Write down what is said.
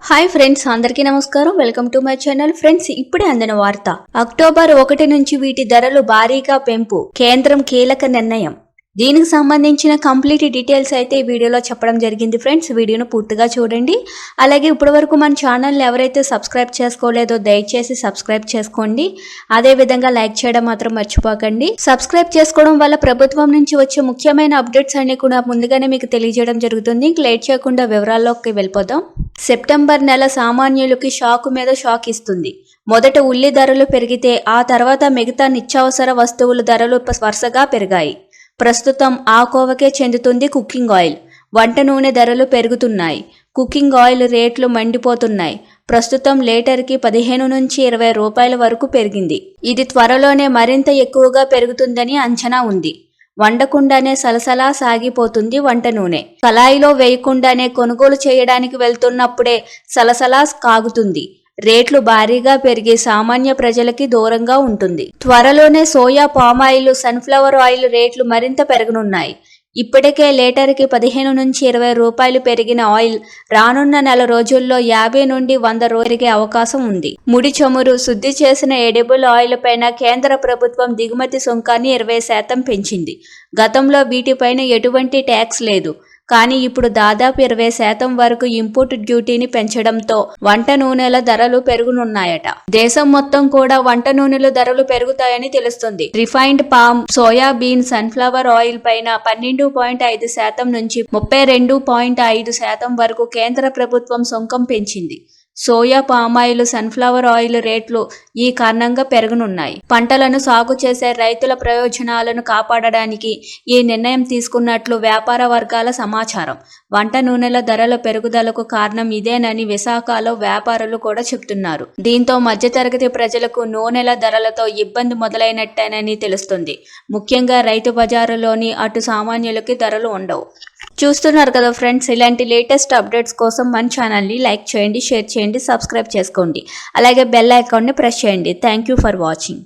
Hi friends, అందరికీ నమస్కారం. Welcome to my channel. Friends, ఇప్పుడే అందిన వార్త. అక్టోబర్ 1 నుంచి వీటి ధరలు భారీగా పెంపు, కేంద్రం కీలక నిర్ణయం. దీనికి సంబంధించిన కంప్లీట్ డీటెయిల్స్ అయితే ఈ వీడియోలో చెప్పడం జరిగింది. ఫ్రెండ్స్, వీడియోను పూర్తిగా చూడండి. అలాగే ఇప్పటి వరకు మన ఛానల్ని ఎవరైతే సబ్స్క్రైబ్ చేసుకోలేదో దయచేసి సబ్స్క్రైబ్ చేసుకోండి. అదే విధంగా లైక్ చేయడం మాత్రం మర్చిపోకండి. సబ్స్క్రైబ్ చేసుకోవడం వల్ల ప్రభుత్వం నుంచి వచ్చే ముఖ్యమైన అప్డేట్స్ అన్ని కూడా ముందుగానే మీకు తెలియజేయడం జరుగుతుంది. లేట్ చేయకుండా వివరాల్లోకి వెళ్ళిపోదాం. సెప్టెంబర్ నెల సామాన్యులకి షాకు మీద షాక్ ఇస్తుంది. మొదట ఉల్లి ధరలు పెరిగితే ఆ తర్వాత మిగతా నిత్యావసర వస్తువుల ధరలు వరుసగా పెరిగాయి. ప్రస్తుతం ఆ కోవకే చెందుతుంది కుకింగ్ ఆయిల్. వంట నూనె ధరలు పెరుగుతున్నాయి. కుకింగ్ ఆయిల్ రేట్లు మండిపోతున్నాయి. ప్రస్తుతం లీటర్కి 15 నుంచి 20 రూపాయల వరకు పెరిగింది. ఇది త్వరలోనే మరింత ఎక్కువగా పెరుగుతుందని అంచనా ఉంది. వండకుండానే సలసలా సాగిపోతుంది వంట నూనె. కళాయిలో వేయకుండానే కొనుగోలు చేయడానికి వెళ్తున్నప్పుడే సలసలా కాగుతుంది. రేట్లు భారీగా పెరిగి సామాన్య ప్రజలకి దూరంగా ఉంటుంది. త్వరలోనే సోయా పామాయిల్, సన్ఫ్లవర్ ఆయిల్ రేట్లు మరింత పెరగనున్నాయి. ఇప్పటికే లీటర్కి 15 నుంచి 20 రూపాయలు పెరిగిన ఆయిల్ రానున్న నెల రోజుల్లో 50 నుండి 100 పెరిగే అవకాశం ఉంది. ముడి చమురు, శుద్ధి చేసిన ఎడిబుల్ ఆయిల్ పైన కేంద్ర ప్రభుత్వం దిగుమతి సుంకాన్ని 20% పెంచింది. గతంలో వీటిపైన ఎటువంటి ట్యాక్స్ లేదు. కానీ ఇప్పుడు దాదాపు 20% వరకు ఇంపోర్ట్ డ్యూటీని పెంచడంతో వంట నూనెల ధరలు పెరుగునున్నాయట. దేశం మొత్తం కూడా వంట నూనెల ధరలు పెరుగుతాయని తెలుస్తుంది. Refined palm, soybean, sunflower oil పైన 12.5% నుంచి 32.5% వరకు కేంద్ర ప్రభుత్వం సుంకం పెంచింది. సోయా పామాయిల్, సన్ఫ్లవర్ ఆయిల్ రేట్లు ఈ కారణంగా పెరగనున్నాయి. పంటలను సాగు చేసే రైతుల ప్రయోజనాలను కాపాడడానికి ఈ నిర్ణయం తీసుకున్నట్లు వ్యాపార వర్గాల సమాచారం. వంట నూనెల ధరల పెరుగుదలకు కారణం ఇదేనని విశాఖలో వ్యాపారులు కూడా చెబుతున్నారు. దీంతో మధ్యతరగతి ప్రజలకు నూనెల ధరలతో ఇబ్బంది మొదలైనట్టేనని తెలుస్తుంది. ముఖ్యంగా రైతు బజారులోని అటు సామాన్యులకి ధరలు ఉండవు. చూస్తున్నారు కదా ఫ్రెండ్స్, ఇలాంటి లేటెస్ట్ అప్డేట్స్ కోసం మన ఛానల్ని లైక్ చేయండి, షేర్ చేయండి, సబ్స్క్రైబ్ చేసుకోండి. అలాగే బెల్ ఐకాన్ని ప్రెస్ చేయండి. Thank you for watching.